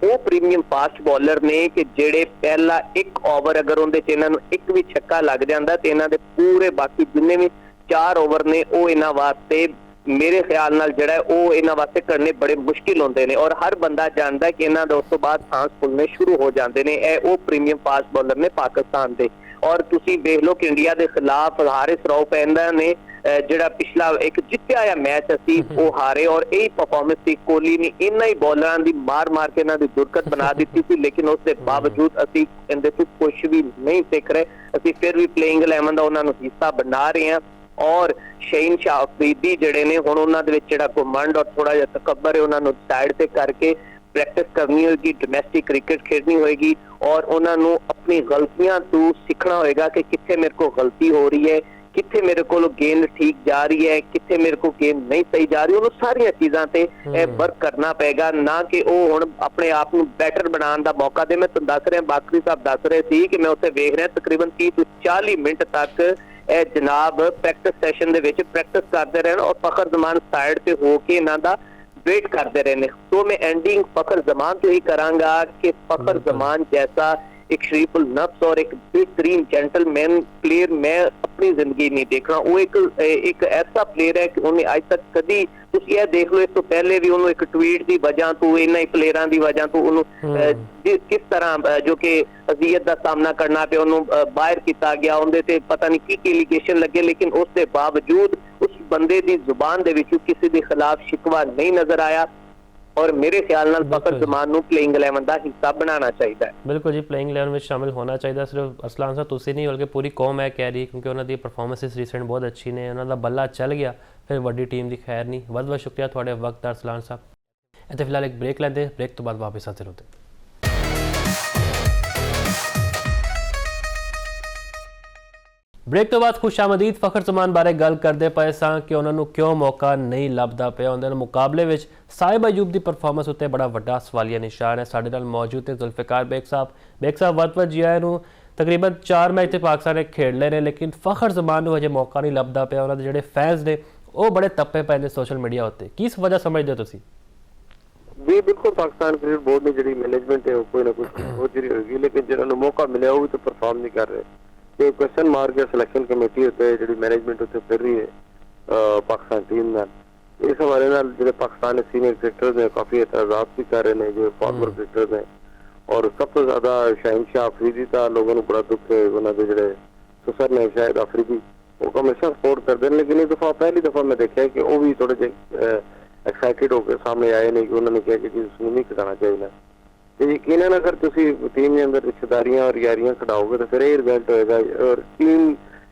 ਉਹ ਪ੍ਰੀਮੀਅਮ ਫਾਸਟ ਬੋਲਰ ਨੇ ਕਿ ਜਿਹੜੇ ਪਹਿਲਾ ਇੱਕ ਓਵਰ ਅਗਰ ਉਹਦੇ 'ਚ ਇਹਨਾਂ ਨੂੰ ਇੱਕ ਵੀ ਛੱਕਾ ਲੱਗ ਜਾਂਦਾ ਤੇ ਇਹਨਾਂ ਦੇ ਪੂਰੇ ਬਾਕੀ ਜਿੰਨੇ ਵੀ 4 ਓਵਰ ਨੇ ਉਹ ਇਹਨਾਂ ਵਾਸਤੇ ਮੇਰੇ ਖਿਆਲ ਨਾਲ ਜਿਹੜਾ ਉਹ ਇਹਨਾਂ ਵਾਸਤੇ ਕਰਨੇ ਬੜੇ ਮੁਸ਼ਕਿਲ ਹੁੰਦੇ ਨੇ ਔਰ ਹਰ ਬੰਦਾ ਜਾਣਦਾ ਕਿ ਇਹਨਾਂ ਦੇ ਉਸ ਤੋਂ ਬਾਅਦ ਸਾਂਸ ਫੁੱਲਣੇ ਸ਼ੁਰੂ ਹੋ ਜਾਂਦੇ ਨੇ। ਇਹ ਉਹ ਪ੍ਰੀਮੀਅਮ ਫਾਸਟ ਬੋਲਰ ਨੇ ਪਾਕਿਸਤਾਨ ਦੇ। ਔਰ ਤੁਸੀਂ ਵੇਖ ਲਓ ਕਿ ਇੰਡੀਆ ਦੇ ਖਿਲਾਫ ਹਾਰਿਸ ਰਊਫ ਇਹਨਾਂ ਨੇ ਜਿਹੜਾ ਪਿਛਲਾ ਇੱਕ ਜਿੱਤਿਆ ਹੋਇਆ ਮੈਚ ਅਸੀਂ ਉਹ ਹਾਰੇ ਔਰ ਇਹ ਪਰਫਾਰਮੈਂਸ ਸੀ। ਕੋਹਲੀ ਨੇ ਇਹਨਾਂ ਹੀ ਬੋਲਰਾਂ ਦੀ ਮਾਰ ਕੇ ਇਹਨਾਂ ਦੀ ਦੁਰਕਤ ਬਣਾ ਦਿੱਤੀ ਸੀ, ਲੇਕਿਨ ਉਸ ਦੇ ਬਾਵਜੂਦ ਅਸੀਂ ਇਹਦੇ ਤੋਂ ਕੁਝ ਵੀ ਨਹੀਂ ਸਿੱਖ ਰਹੇ। ਅਸੀਂ ਫਿਰ ਵੀ ਪਲੇਇੰਗ 11 ਦਾ ਉਹਨਾਂ ਨੂੰ ਹਿੱਸਾ ਬਣਾ ਰਹੇ ਹਾਂ ਔਰ ਸ਼ਾਹੀਨ ਸ਼ਾਹ ਅਫਰੀਦੀ ਜਿਹੜੇ ਨੇ ਹੁਣ ਉਹਨਾਂ ਦੇ ਵਿੱਚ ਜਿਹੜਾ ਘਮੰਡ ਔਰ ਥੋੜਾ ਜਿਹਾ ਤਕੱਬਰ ਹੈ ਉਹਨਾਂ ਨੂੰ ਸਾਈਡ ਤੇ ਕਰਕੇ ਪ੍ਰੈਕਟਿਸ ਕਰਨੀ ਹੋਏਗੀ, ਡੋਮੈਸਟਿਕ ਕ੍ਰਿਕਟ ਖੇਡਣੀ ਹੋਏਗੀ ਔਰ ਉਹਨਾਂ ਨੂੰ ਆਪਣੀ ਗਲਤੀਆਂ ਤੋਂ ਸਿੱਖਣਾ ਹੋਏਗਾ ਕਿ ਕਿੱਥੇ ਮੇਰੇ ਕੋਲ ਗਲਤੀ ਹੋ ਰਹੀ ਹੈ, ਕਿੱਥੇ ਮੇਰੇ ਕੋਲ ਗੇਂਦ ਠੀਕ ਜਾ ਰਹੀ ਹੈ, ਕਿੱਥੇ ਮੇਰੇ ਕੋਲ ਗੇਂਦ ਨਹੀਂ ਸਹੀ ਜਾ ਰਹੀ। ਉਹਨੂੰ ਸਾਰੀਆਂ ਚੀਜ਼ਾਂ ਤੇ ਵਰਕ ਕਰਨਾ ਪਏਗਾ, ਨਾ ਕਿ ਉਹ ਹੁਣ ਆਪਣੇ ਆਪ ਨੂੰ ਬੈਟਰ ਬਣਾਉਣ ਦਾ ਮੌਕਾ ਦੇ। ਮੈਂ ਤੁਹਾਨੂੰ ਦੱਸ ਰਿਹਾ, ਬਾਕਰੀ ਸਾਹਿਬ ਦੱਸ ਰਹੇ ਸੀ ਕਿ ਮੈਂ ਉੱਥੇ ਵੇਖ ਰਿਹਾ ਤਕਰੀਬਨ 30 ਤੋਂ 40 ਮਿੰਟ ਤੱਕ ਇਹ ਜਨਾਬ ਪ੍ਰੈਕਟਿਸ ਸੈਸ਼ਨ ਦੇ ਵਿੱਚ ਪ੍ਰੈਕਟਿਸ ਕਰਦੇ ਰਹੇ ਔਰ ਫਖਰ ਜ਼ਮਾਨ ਸਾਈਡ ਤੇ ਹੋ ਕੇ ਇਹਨਾਂ ਦਾ ਵੇਟ ਕਰਦੇ ਰਹੇ ਨੇ। तो मैं एंडिंग फखर जमान तो ही करांगा कि फखर जमान जैसा एक शरीफुल नफ्स और एक बेहतरीन जेंटलमैन प्लेयर मैं अपनी जिंदगी नहीं देख रहा। वो एक ऐसा प्लेयर है कि उन्हें अज तक कभी ਤੁਸੀਂ ਇਹ ਦੇਖ ਲਓ, ਇਸ ਤੋਂ ਪਹਿਲੇ ਵੀ ਉਹਨੂੰ ਇੱਕ ਟਵੀਟ ਦੀ ਵਜ੍ਹਾ ਤੋਂ, ਇਹਨਾਂ ਹੀ ਪਲੇਅਰਾਂ ਦੀ ਵਜ੍ਹਾ ਤੋਂ ਉਹਨੂੰ ਕਿਸ ਤਰ੍ਹਾਂ ਜੋ ਕਿ ਅਜ਼ੀਅਤ ਦਾ ਸਾਹਮਣਾ ਕਰਨਾ ਪਿਆ, ਉਹਨੂੰ ਬਾਹਰ ਕੀਤਾ ਗਿਆ, ਉਹਦੇ ਤੇ ਪਤਾ ਨਹੀਂ ਕੀ ਐਲੀਗੇਸ਼ਨ ਲੱਗੇ, ਲੇਕਿਨ ਉਸ ਦੇ ਬਾਵਜੂਦ ਉਸ ਬੰਦੇ ਦੀ ਜ਼ੁਬਾਨ ਦੇ ਵਿੱਚੋਂ ਕਿਸੇ ਦੇ ਖਿਲਾਫ ਸ਼ਿਕਵਾ ਨਹੀਂ ਨਜ਼ਰ ਆਇਆ। और मेरे ख्याल नाल फखर जमान नूं प्लेइंग 11 ਦਾ ਹਿੱਸਾ ਬਣਾਉਣਾ ਚਾਹੀਦਾ ਹੈ। ਬਿਲਕੁਲ ਜੀ, ਪਲੇਇੰਗ 11 ਵਿੱਚ ਸ਼ਾਮਿਲ ਹੋਣਾ ਚਾਹੀਦਾ। ਸਿਰਫ ਅਸਲਾਨ ਸਾਹਿਬ ਤੁਸੀਂ ਨਹੀਂ ਬਲਕਿ ਪੂਰੀ ਕੌਮ ਹੈ ਕਹਿ ਰਹੀ, ਕਿਉਂਕਿ ਉਹਨਾਂ ਦੀ ਪਰਫਾਰਮੈਂਸਿਸ ਰੀਸੈਂਟ ਬਹੁਤ ਅੱਛੀ ਨੇ। ਉਹਨਾਂ ਦਾ ਬੱਲਾ ਚੱਲ ਗਿਆ ਫਿਰ ਵੱਡੀ ਟੀਮ ਦੀ ਖੈਰ ਨਹੀਂ। ਬਹੁਤ ਬਹੁਤ ਸ਼ੁਕਰੀਆ ਤੁਹਾਡੇ ਵਕਤ ਦਾ ਅਸਲਾਨ ਸਾਹਿਬ। ਇੱਥੇ ਫਿਲਹਾਲ ਇੱਕ ਬ੍ਰੇਕ ਲੈਂਦੇ, ਬ੍ਰੇਕ ਤੋਂ ਬਾਅਦ ਵਾਪਸ ਹਾਜ਼ਰ ਹੁੰਦੇ। ਬ੍ਰੇਕ ਤੋਂ ਬਾਅਦ ਖੁਸ਼ਾਮਦੀਦ। ਫਖਰ ਜ਼ਮਾਨ ਬਾਰੇ ਗੱਲ ਕਰਦੇ ਪਏ ਸਾਂ ਕਿ ਉਹਨਾਂ ਨੂੰ ਕਿਉਂ ਮੌਕਾ ਨਹੀਂ ਲੱਭਦਾ ਪਿਆ। ਉਹਨਾਂ ਦੇ ਮੁਕਾਬਲੇ ਵਿੱਚ ਸਾਹਿਬ ਅਯੂਬ ਦੀ ਪਰਫਾਰਮੈਂਸ ਉੱਤੇ ਬੜਾ ਵੱਡਾ ਸਵਾਲੀਆ ਨਿਸ਼ਾਨ ਹੈ। ਸਾਡੇ ਨਾਲ ਮੌਜੂਦ ਹੈ ਜ਼ੁਲਫਿਕਾਰ ਬੇਗ ਸਾਹਿਬ। ਬੇਗ ਸਾਹਿਬ, ਬਹੁਤ ਜੀ ਆਇਆਂ ਨੂੰ। ਤਕਰੀਬਨ 4 ਮੈਚ ਤੇ ਪਾਕਿਸਤਾਨ ਨੇ ਖੇਡ ਲਏ ਨੇ, ਲੇਕਿਨ ਫਖਰ ਜ਼ਮਾਨ ਨੂੰ ਹਜੇ ਮੌਕਾ ਨਹੀਂ ਲੱਭਦਾ ਪਿਆ। ਉਹਨਾਂ ਦੇ ਜਿਹੜੇ ਫੈਨਸ ਨੇ ਉਹ ਬੜੇ ਤੱਪੇ ਪਏ ਨੇ ਸੋਸ਼ਲ ਮੀਡੀਆ ਉੱਤੇ। ਕਿਸ ਵਜ੍ਹਾ ਸਮਝਦੇ ਹੋ ਤੁਸੀਂ? जी बिल्कुल, पाकिस्तान क्रिकेट बोर्ड ने जी मैनेजमेंट है वो कोई ना कुछ हो जी होगी, लेकिन जिन्होंने मौका मिला वो भी तो परफॉर्म नहीं कर रहे। तो क्वेश्चन मार्क है सिलेक्शन कमेटी होते है जी मैनेजमेंट उत्ते फिर रही है पाकिस्तान टीम नाल। इस हवाले नाल जो पाकिस्तान के सीनियर क्रिकेटर्स ने काफ़ी एतराज़ात भी कर रहे हैं, जो फॉर्मर क्रिकेटर्स हैं। और सब तो ज़्यादा शाहीन शाह अफरीदी का लोगों को बड़ा दुख है। उन्होंने जो सुसर ने शायद अफरीदी वो हमेशा सपोर्ट करते हैं, लेकिन इस दफ़ा पहली दफ़ा मैं देखा है कि वो भी थोड़े जे एक्साइटेड होकर सामने आए नहीं कि उन्होंने कहा कि जी उसमें नहीं घटाना चाहिए। तो यकीनन अगर तुम टीम के अंदर रिश्तेदारियां और यारियां खड़ाओगे तो फिर ये रिजल्ट होएगा। और टीम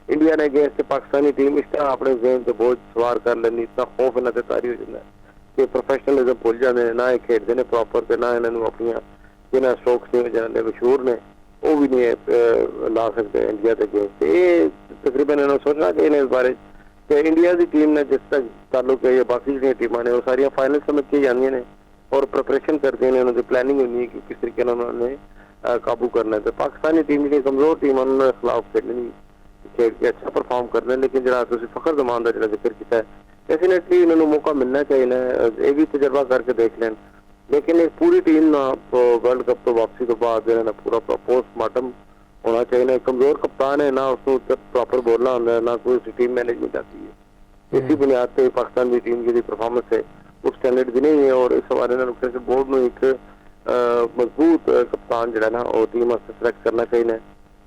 इंडिया ने अगेंस्ट पाकिस्तानी टीम इस तरह अपने जेहन से बोझ सवार कर लेनी, इतना खौफ इन्होंने तारी हो जाता है कि प्रोफेशनलिज्म भुल जाते हैं। ना ये खेलते हैं प्रॉपर, तो ना इन्होंने अपनिया जिन्हें स्ट्रोक्स ने जिन्हें मशहूर ने वो भी नहीं ला सकते इंडिया के अगेंस्ट। ये तकरीबन इन्होंने सोचना चाहिए इस बारे कि इंडिया की टीम ने जिस तक ताल्लुक है या बाकी जो टीमां ने वो सारियां फाइनल समझ के जानियां ने और प्रिपरेशन करते हैं, उन्होंने प्लानिंग होनी है कि किस तरीके उन्होंने काबू करना है। तो पाकिस्तानी टीम जी कमजोर टीम उन्होंने खिलाफ खेलनी, खेल के अच्छा परफॉर्म करना है। लेकिन जो फखर जमान का जो जिक्र किया है, डेफिनेटली इन्होंने मौका मिलना चाहिए, ये भी तजर्बा करके देख लें। लेकिन एक पूरी टीम ना वर्ल्ड कप तो वापसी तो बाद पूरा पोस्टमार्टम होना चाहिए। कमजोर कप्तान है, ना उसको प्रॉपर बोलना होता है, ना कोई टीम मैनेजमेंट आती है। इसी बुनियाद पर पाकिस्तान की टीम की परफॉर्मेंस है उस स्टैंडर्ड की नहीं है। और इस हवाले क्रिकेट बोर्ड में एक मजबूत कप्तान जो है ना वो टीम सिलेक्ट करना चाहिए,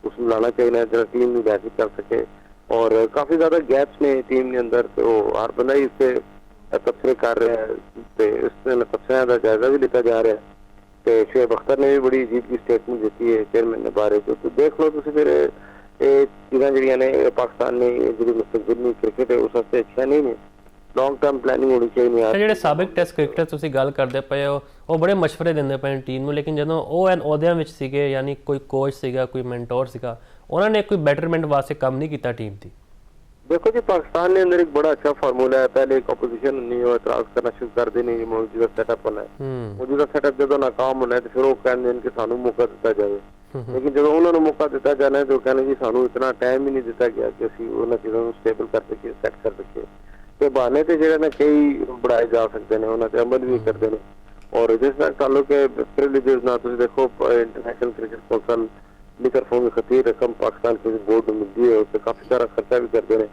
उसमें लाना चाहिए जो टीम में बेहतर कर सके। और काफ़ी ज़्यादा गैप्स ने टीम के अंदर, तो हर बंदा ही इससे तबसरे कर रहा है, तो इसमें तबसरे का जायजा भी लिया जा रहा है। तो शुएब अख्तर ने भी बड़ी अजीब की स्टेटमेंट दी है चेयरमैन ने बारे तो देख लो तुम फिर ये चीज़ें जी ने पाकिस्तान ने जी मुस्तकबिल क्रिकेट है उस वास्ते अच्छा नहीं है। लॉन्ग टर्म प्लानिंग होनी चाहिए। ਜਿਹੜੇ ਸਾਬਕ ਟੈਸਟ ਕ੍ਰਿਕਟਰ ਤੁਸੀਂ ਗੱਲ ਕਰਦੇ ਪਏ ਹੋ ਉਹ ਬੜੇ ਮਸ਼ਵਰੇ ਦਿੰਦੇ ਪਏ ਟੀਮ ਨੂੰ, ਲੇਕਿਨ ਜਦੋਂ ਉਹ ਅਹੁਦਿਆਂ ਵਿੱਚ ਸੀਗੇ, ਯਾਨੀ ਕੋਈ ਕੋਚ ਸੀਗਾ, ਕੋਈ ਮੈਂਟੋਰ ਸੀਗਾ, ਉਹਨਾਂ ਨੇ ਕੋਈ ਬੈਟਰਮੈਂਟ ਵਾਸਤੇ ਕੰਮ ਨਹੀਂ ਕੀਤਾ ਟੀਮ ਦੀ। देखो जी पाकिस्तान के अंदर एक बड़ा अच्छा फार्मूला है, पहले एक अपोजिशन नहीं हो एतराज करना शुरू कर देनी मौजूदा सेटअप होना है। मौजूदा सेटअप जो नाकाम होना है तो फिर वो कहते हैं कि सानू मौका दिता जाए। लेकिन जो उन्होंने मौका दिता जाना है तो कहने जी सानू इतना टाइम ही नहीं दिता गया कि असीं उन्हां चीज़ों को स्टेबल कर सके, सैट कर सके। तो बहाने तो जो ना कई बढ़ाए जा सकते हैं, उन्होंने अमल भी करते हैं। और जिस तक ताल्लुक है प्रिविलेजेस ना तुसीं देखो इंटरनेशनल क्रिकेट कौंसल लिकर फोन में खतीर रकम पाकिस्तान क्रिकेट बोर्ड में मिलती है, उससे काफ़ी सारा खर्चा भी करते हैं।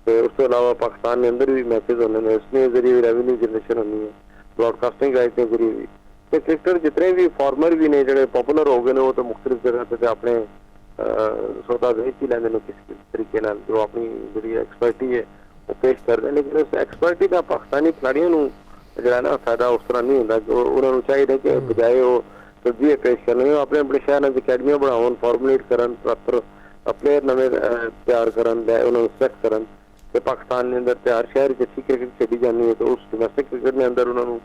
तो उसके अलावा पाकिस्तान के अंदर भी मैचेज होने हैं, उसमें जरिए रेवेन्यू जनरेशन होनी है, ब्रॉडकास्टिंग राइट के जरिए भी। तो क्रिकेटर जितने भी फॉर्मर भी ने जो पॉपुलर हो गए वो तो मुख्तलिफ जगह से अपने सौदा बेच ही लेंगे किसी तरीके जो अपनी जी एक्सपर्टी है वो पेश कर रहे हैं। लेकिन उस एक्सपर्टी का पाकिस्तानी खिलाड़ियों को जो है ना फायदा उस तरह नहीं होता कि उन्होंने चाहिए कि बजाय वो तरजीह पेश करने अपने अपने शहर अकैडमियां बढ़ाओ, फॉर्मुलेट करन, प्रॉपर प्लेयर नवे तैयार करन, उन्होंने सिलेक्ट करन। तो पाकिस्तान के अंदर तैयार शहर अच्छी क्रिकेट खेली जानी है तो उस डोमैस्टिक क्रिकेट के अंदर उन्होंने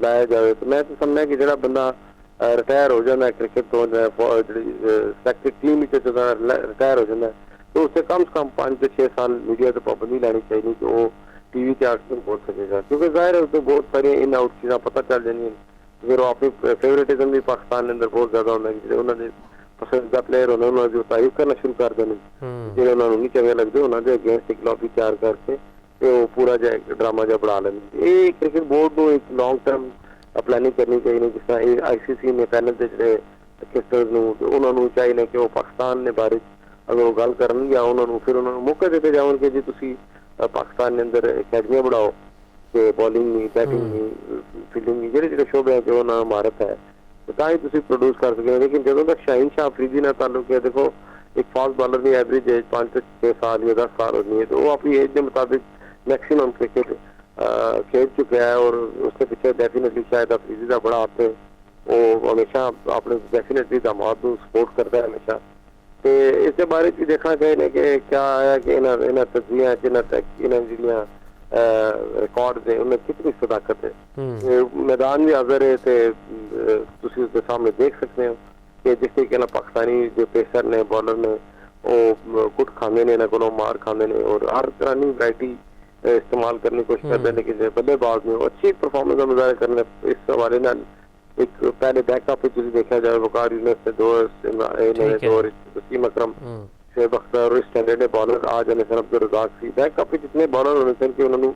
लाया जाए। तो मैं तो समझना कि जो बंदा रिटायर हो जाता है क्रिकेट तो सिलेक्टेड टीम रिटायर हो जाता है तो उससे कम से कम 5 से 6 साल मीडिया तो पाबंदी लानी चाहिए कि वो टीवी के आर्टिकल बोल सकेगा, क्योंकि जाहिर है उसमें बहुत सारी इन आउट चीज़ें पता चल जानी। फिर वो अपनी फेवरेटिज्म भी पाकिस्तान के अंदर बहुत ज्यादा होता है, उन्होंने पसंदीदा प्लेयर उन्होंने जो तारीफ करना शुरू कर देनी जो उन्होंने नहीं चंगे लगते उन्होंने अगेंस्ट एक लॉबी तैयार करके तो वो पूरा जो ड्रामा जो बढ़ा लेंगे। ये क्रिकेट बोर्ड को एक लॉन्ग टर्म प्लानिंग करनी चाहिए, जिस तरह ICC ने पैनल से जो ਕ੍ਰਿਕਟਰਸ ਨੂੰ, ਤੇ ਉਹਨਾਂ ਨੂੰ ਚਾਹੀਦਾ ਕਿ ਉਹ ਪਾਕਿਸਤਾਨ ਦੇ ਬਾਰੇ ਅਗਰ ਉਹ ਗੱਲ ਕਰਨ ਜਾਂ ਉਹਨਾਂ ਨੂੰ ਫਿਰ ਉਹਨਾਂ ਨੂੰ ਮੌਕਾ ਦਿੱਤੇ ਜਾਣ ਕਿ ਜੇ ਤੁਸੀਂ ਪਾਕਿਸਤਾਨ ਦੇ ਅੰਦਰ ਅਕੈਡਮੀਆਂ ਬਣਾਓ ਤੇ ਬੋਲਿੰਗ ਨਹੀਂ, ਬੈਟਿੰਗ ਨਹੀਂ, ਫੀਲਡਿੰਗ ਨਹੀਂ, ਜਿਹੜੇ ਸ਼ੋਬੇ ਕਿ ਉਹਨਾਂ ਨੂੰ ਮਾਰਤ ਹੈ ਤਾਂ ਹੀ ਤੁਸੀਂ ਪ੍ਰੋਡਿਊਸ ਕਰ ਸਕਦੇ ਹੋ। ਲੇਕਿਨ ਜਦੋਂ ਤੱਕ ਸ਼ਾਹੀਨ ਸ਼ਾਹ ਅਫਰੀਦੀ ਨਾਲ ਤਾਲੁਕ ਹੈ, ਦੇਖੋ ਇੱਕ ਫਾਸਟ ਬਾਲਰ ਦੀ ਐਵਰੇਜ ਏਜ 5 ਤੋਂ 6 ਸਾਲ ਜਾਂ 10 ਸਾਲ होनी है, तो वो अपनी एज के मुताबिक मैक्सिमम क्रिकेट खेल चुका है और उसके पीछे डेफिनेटली शायद अफरीदी का बड़ा हाथ है, वो हमेशा अपने डेफिनेटली दामाद को सपोर्ट करता है हमेशा। तो इसके बारे में देखना चाहिए कि क्या है कि इन्होंने तस्वीरें इन्होंने ਜਿਹੜੀਆਂ रिकॉर्ड ने उन्हें कितनी सदाकत है। मैदान भी हाजिर है तो तुम उसके सामने देख सकते हो कि जिस तरीके पाकिस्तानी जो पेसर ने बॉलर ने वो कुट खाते ने, इन्होंने को मार खाते ने और हर तरह की वैरायटी इस्तेमाल करने की कोशिश करते हैं। लेकिन बल्लेबाज में अच्छी परफॉर्मेंस का मुजाहरा करने इस हवाले नाल एक पहले बैकअप देखा जाए वकार यूनिस से दो वसीम अकरम शेब अख्तर और स्टैंडर्ड बॉलर आ जाने सर अब्दुल रज़ाक सी बैकअप जितने बॉलर होने सन कि उन्होंने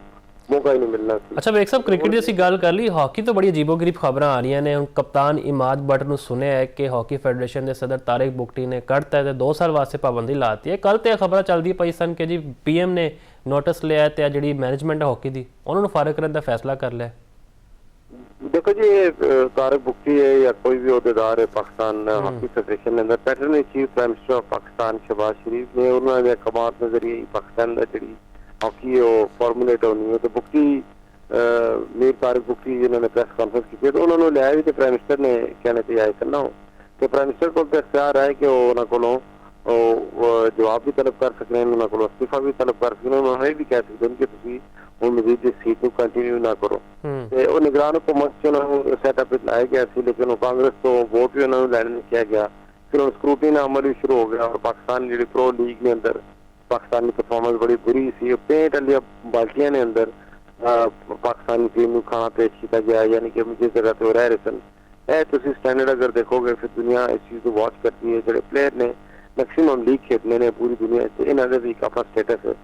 मौका ही नहीं मिलना ਸੀ। ਅੱਛਾ ਵੇਖ ਸਾਹਿਬ, ਕ੍ਰਿਕਟ ਦੀ ਅਸੀਂ ਗੱਲ ਕਰ ਲਈ, ਹਾਕੀ ਤੋਂ ਬੜੀ ਅਜੀਬੋ-ਗਰੀਬ ਖਬਰਾਂ ਆ ਰਹੀਆਂ ਨੇ। ਹੁਣ ਕਪਤਾਨ ਇਮਾਦ ਬੱਟ ਨੂੰ ਸੁਣਿਆ ਹੈ ਕਿ ਹਾਕੀ ਫੈਡਰੇਸ਼ਨ ਦੇ ਸਦਰ ਤਾਰਿਕ ਬੁਗਟੀ ਨੇ ਕੱਢਤਾ ਹੈ ਤੇ 2 ਸਾਲ ਵਾਸਤੇ ਪਾਬੰਦੀ ਲਾਤੀ ਹੈ। ਕੱਲ ਤੇ ਖਬਰਾਂ ਚੱਲਦੀ ਪਈ ਸਨ ਕਿ ਜੀ ਪੀਐਮ ਨੇ ਨੋਟਿਸ ਲਿਆ ਤੇ ਜਿਹੜੀ ਮੈਨੇਜਮੈਂਟ ਹੈ ਹਾਕੀ ਦੀ ਉਹਨਾਂ ਨੂੰ ਫਾਰਗ ਕਰਨ ਦਾ ਫੈਸਲਾ ਕਰ ਲਿਆ। देखो जी, तारिक बुगटी है या कोई भी अहदेदार है पाकिस्तान हॉकी फेडरेशन के अंदर, patron chief prime minister of Pakistan Shehbaz Sharif ने उन्होंने कमात नजरिए पाकिस्तान का जी हॉकी वो फॉर्मूलेट होनी है। तो बुगटी मीर तारिक बुगटी जिन्होंने प्रेस कॉन्फ्रेंस की तो उन्होंने लिया भी तो प्राइम मिनिस्टर ने कहने से आए करना हो तो प्राइम मिनिस्टर को इख्तियार है कि उन्होंने को जवाब भी तलब कर सकते हैं, उन्होंने को इस्तीफा भी तलब कर सकते हैं, उन्होंने भी कह सकते हैं कि तुम ਹੁਣ ਮਜ਼ੀਦ ਇਸ ਸੀਟ ਨੂੰ ਕੰਟੀਨਿਊ ਨਾ ਕਰੋ। ਤੇ ਉਹ ਨਿਗਰਾਨ ਹੁਕੂਮਤ ਚ ਉਹਨਾਂ ਨੂੰ ਸੈਟਅਪ ਲਾਇਆ ਗਿਆ ਸੀ, ਲੇਕਿਨ ਉਹ ਕਾਂਗਰਸ ਤੋਂ ਵੋਟ ਵੀ ਉਹਨਾਂ ਨੂੰ ਲੈਣ ਨਹੀਂ ਕਿਹਾ ਗਿਆ। ਫਿਰ ਉਹ ਸਕਰੂਟਨੀ ਦਾ ਅਮਲ ਵੀ ਸ਼ੁਰੂ ਹੋ ਗਿਆ ਔਰ ਪਾਕਿਸਤਾਨ ਜਿਹੜੀ ਪ੍ਰੋ ਲੀਗ ਦੇ ਅੰਦਰ ਪਾਕਿਸਤਾਨੀ ਪਰਫਾਰਮੈਂਸ ਬੜੀ ਬੁਰੀ ਸੀ। ਪੇਂਟ ਵਾਲੀਆਂ ਬਾਲਟੀਆਂ ਦੇ ਅੰਦਰ ਪਾਕਿਸਤਾਨੀ ਟੀਮ ਨੂੰ ਖਾਣਾ ਪੇਸ਼ ਕੀਤਾ ਗਿਆ, ਯਾਨੀ ਕਿ ਜਿਸ ਜਗ੍ਹਾ ਤੇ ਉਹ ਰਹਿ ਰਹੇ ਸਨ। ਇਹ ਤੁਸੀਂ ਸਟੈਂਡਰਡ ਅਗਰ ਦੇਖੋਗੇ ਫਿਰ ਦੁਨੀਆ ਇਸ ਚੀਜ਼ ਨੂੰ ਵਾਚ ਕਰਦੀ ਹੈ। ਜਿਹੜੇ ਪਲੇਅਰ ਨੇ ਮੈਕਸਿਮਮ ਲੀਗ ਖੇਡਣੇ ਨੇ ਪੂਰੀ ਦੁਨੀਆ 'ਚ, ਇਹਨਾਂ ਦਾ ਵੀ ਆਪਣਾ ਸਟੇਟਸ ਹੈ।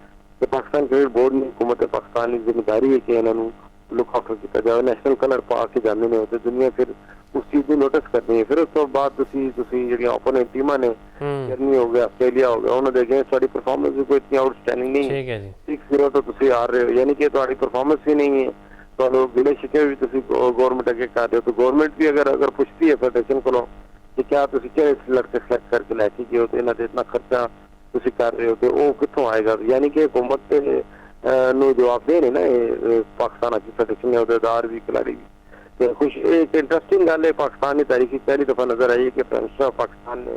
तो पाकिस्तान क्रिकेट बोर्ड ने हुकूमत पाकिस्तान की जिम्मेदारी है कि इन्होंने लुक आफ्टर किया जाए, नैशनल कलर पा के जाने ने तो दुनिया फिर उस चीज़ को नोटिस करनी है। फिर उस तो बाद जी ओपोनेंट टीमां ने जर्मनी हो गया, आस्ट्रेलिया हो गया, उन्होंने देखें सारी परफॉर्मेंस भी कोई इतनी आउटस्टैंडिंग नहीं है। 6-0 तो तुम आ रहे हो, यानी कि तुम्हारी परफॉर्मेंस भी नहीं है, तो गिले शिके भी गवर्नमेंट अगे कर रहे हो। तो गवर्नमेंट भी अगर पुछती है फेडरेशन को कि क्या तुम किहड़े लड़के सिलेक्ट करके लैके गए हो तो इन्होंने इतना खर्चा ਤੁਸੀਂ ਕਰ ਰਹੇ ਹੋ ਤੇ ਉਹ ਕਿੱਥੋਂ ਆਏਗਾ। ਯਾਨੀ ਕਿ ਹਕੂਮਤ ਨੂੰ ਜਵਾਬ ਦੇਣੇ ਨਾ ਪਾਕਿਸਤਾਨ ਹਾਕੀ ਫੈਡਰੇਸ਼ਨ ਦੇ ਅਹੁਦੇਦਾਰ ਵੀ ਖਿਲਾੜੀ ਵੀ। ਤੇ ਕੁਛ ਇੱਕ ਇੰਟਰਸਟਿੰਗ ਗੱਲ ਹੈ, ਪਾਕਿस्तान ਦੀ ਤਾਰੀਖ ਵਿੱਚ ਪਹਿਲੀ ਦਫਾ ਨਜ਼ਰ ਆਈ ਕਿ ਪ੍ਰਾਈਮ ਮਿनिस्टर पाकिस्तान ने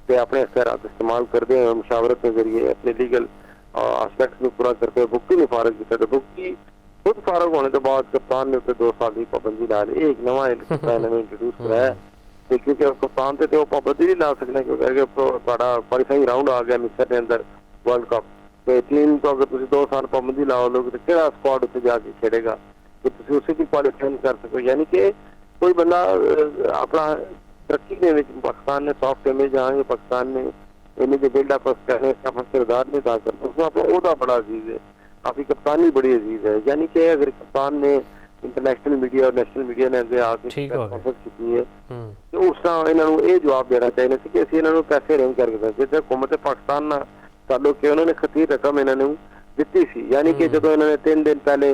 ਤੇ ਆਪਣੇ ਅਖਤਿਆਰਾਤ ਇਸਤੇਮਾਲ ਕਰਦੇ ਹੋਏ ਮੁਸ਼ਾਵਰਤ ਦੇ ਜ਼ਰੀਏ ਆਪਣੇ ਲੀਗਲ ਐਸਪੈਕਟਸ ਨੂੰ ਪੂਰਾ ਕਰਦੇ ਹੋਏ ਬੁਗਟੀ ਨੂੰ ਫਾਰਗ ਕੀਤਾ। ਤੇ ਬੁਗਟੀ ਖੁਦ ਫਾਰਗ ਹੋਣੇ ਤੋਂ ਬਾਅਦ ਕਪਤਾਨ ਨੇ ਉੱਤੇ 2 ਸਾਲ ਦੀ ਪਾਬੰਦੀ ਲਾ ਲਈ। ਇਹ ਇੱਕ ਨਵਾਂ ਇੰਟਰੋਡਿਊਸ ਕਰਾਇਆ क्योंकि कप्तान से तो पाबंदी नहीं ला सकते क्योंकि क्वालीफाइंग राउंड आ गया मिस्र के अंदर वर्ल्ड कप तो टीम को अगर तुम 2 साल पाबंदी लाओ लोग तो क्या स्क्वाड उत्ते जाके खेलेगा कि तुम उसे भी क्वालीफाई कर सको। यानी कि कोई बंदा अपना तरक्की के पाकिस्तान ने सॉफ्ट इमेज आएंगे, पाकिस्तान ने इमेज बिल्डअप करने अपना किरदार नहीं अदा करता, उसमें अपना ओहदा बड़ा अजीज है, आपकी कप्तानी बड़ी अजीज है। यानी कि अगर कप्तान ने इंटरनेशनल मीडिया और नेशनल मीडिया ने अगे आके कॉन्फ्रेंस की है तो उस तरह इन्होंने ये जवाब देना चाहिए कि असं इन्होंने पैसे अरेंज करके दें। जिस हुकूमत पाकिस्तान ना ताल्लुक है उन्होंने खतीर रकम इन्होंने दी सी, यानी कि जो इन्होंने 3 दिन पहले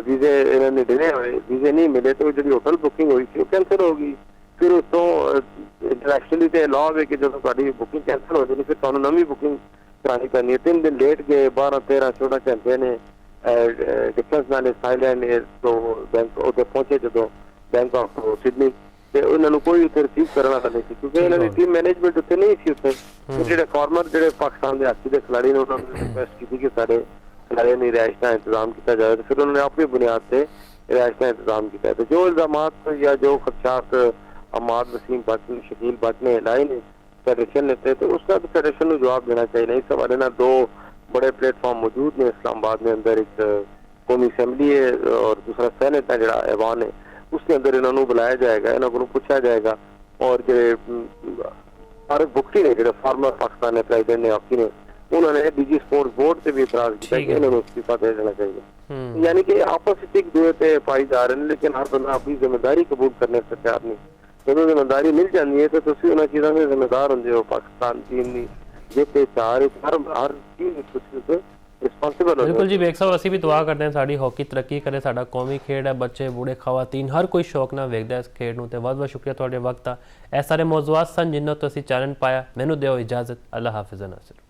वीजे इन्होंने डिले हुए, वीजे नहीं मिले तो जी होटल बुकिंग हुई थी वो कैंसिल होगी। फिर उस तो इंटरनेशनली तो लॉ है कि जो बुकिंग कैंसिल हो जाए फिर तुहानू नवी बुकिंग करानी पैनी है। 3 दिन लेट गए, 12-13-14 घंटे ने डिफरेंस नाल थाईलैंड तो बैंक उत्ते पहुंचे जो बैंक ऑफ सिडनी ਤੇ ਉਹਨਾਂ ਨੂੰ ਕੋਈ ਉੱਥੇ ਰਿਸੀਵ ਕਰਨ ਵਾਲਾ ਨਹੀਂ ਸੀ ਕਿਉਂਕਿ ਇਹਨਾਂ ਦੀ ਟੀਮ ਮੈਨੇਜਮੈਂਟ ਉੱਥੇ ਨਹੀਂ ਸੀ। ਉੱਥੇ ਜਿਹੜੇ ਫਾਰਮਰ ਜਿਹੜੇ ਪਾਕਿਸਤਾਨ ਦੇ ਹਾਕੀ ਦੇ ਖਿਡਾਰੀ ਨੇ ਉਹਨਾਂ ਨੂੰ ਰਿਕੁਐਸਟ ਕੀਤੀ ਕਿ ਸਾਡੇ ਖਿਡਾਰੀਆਂ ਦੀ ਰਿਹਾਇਸ਼ ਦਾ ਇੰਤਜ਼ਾਮ ਕੀਤਾ ਜਾਵੇ ਤੇ ਫਿਰ ਉਹਨਾਂ ਨੇ ਆਪਣੀ ਬੁਨਿਆਦ ਤੇ ਰਿਹਾਇਸ਼ ਦਾ ਇੰਤਜ਼ਾਮ ਕੀਤਾ। ਤੇ ਜੋ ਇਲਜ਼ਾਮਾਤ ਜਾਂ ਜੋ ਖਦਸ਼ਾਤ ਅਮਾਦ ਵਸੀਮ ਭੱਟ ਨੇ ਸ਼कील भट्ट ने लाए ने फेडरेशन ने तो उसका तो फेडरेशन को जवाब देना चाहिए। इस हवाले ना 2 बड़े प्लेटफॉर्म मौजूद ने इस्लामाबाद में अंदर, एक कौमी असम्बली है और दूसरा सैनेट है जरा ऐवान है, उसके अंदर इन्होंने बुलाया जाएगा, इन्होंने पूछा जाएगा। और जो तारिक बुगटी ने जो फॉर्मर पाकिस्तान ने प्रेसिडेंट ने हॉकी ने उन्होंने डीजी स्पोर्ट्स बोर्ड से भी इतराज किया कि इन्होंने इस्तीफा दे देना चाहिए। यानी कि आपस में एक दूसरे पे पाई जा रहे हैं लेकिन हर बंदा अपनी जिम्मेदारी कबूल करने से तैयार नहीं। ਜਦੋਂ ਜ਼ਿੰਮੇਵਾਰੀ ਮਿਲ ਜਾਂਦੀ ਹੈ ਤਾਂ ਤੁਸੀਂ ਉਹਨਾਂ ਚੀਜ਼ਾਂ ਦੇ ਜ਼ਿੰਮੇਦਾਰ ਹੁੰਦੇ ਹੋ। ਪਾਕਿਸਤਾਨ ਟੀਮ ਦੀ ਜਿੱਤ ਤੇ ਚਾਰ ਹਰ ਚੀਜ਼ ਤੁਸੀਂ ਰਿਸਪੌਂਸਿਬਲ ਹੋ। ਬਿਲਕੁਲ ਜੀ ਵੇਖ ਸਾਹਿਬ, ਅਸੀਂ ਵੀ ਦੁਆ ਕਰਦੇ ਹਾਂ ਸਾਡੀ ਹਾਕੀ ਤਰੱਕੀ ਕਰੇ, ਸਾਡਾ ਕੌਮੀ ਖੇਡ ਹੈ, ਬੱਚੇ ਬੂढ़े ਖਵਾਤੀਨ ਹਰ ਕੋਈ ਸ਼ੌਕ ਨਾਲ ਵੇਖਦਾ ਇਸ ਖੇਡ ਨੂੰ। ਤੇ ਬਹੁਤ ਬਹੁਤ ਸ਼ੁਕਰੀਆ ਤੁਹਾਡੇ ਵਕਤ ਦਾ। ਇਹ ਸਾਰੇ ਮੌਜ਼ੂਆਤ ਸਨ ਜਿਨ੍ਹਾਂ ਤੋਂ ਅਸੀਂ ਚਾਨਣ ਪਾਇਆ। ਮੈਨੂੰ ਦਿਓ ਇਜਾਜ਼ਤ। ਅੱਲਾ ਹਾਫਿਜ਼ ਨਾਸਿਰ।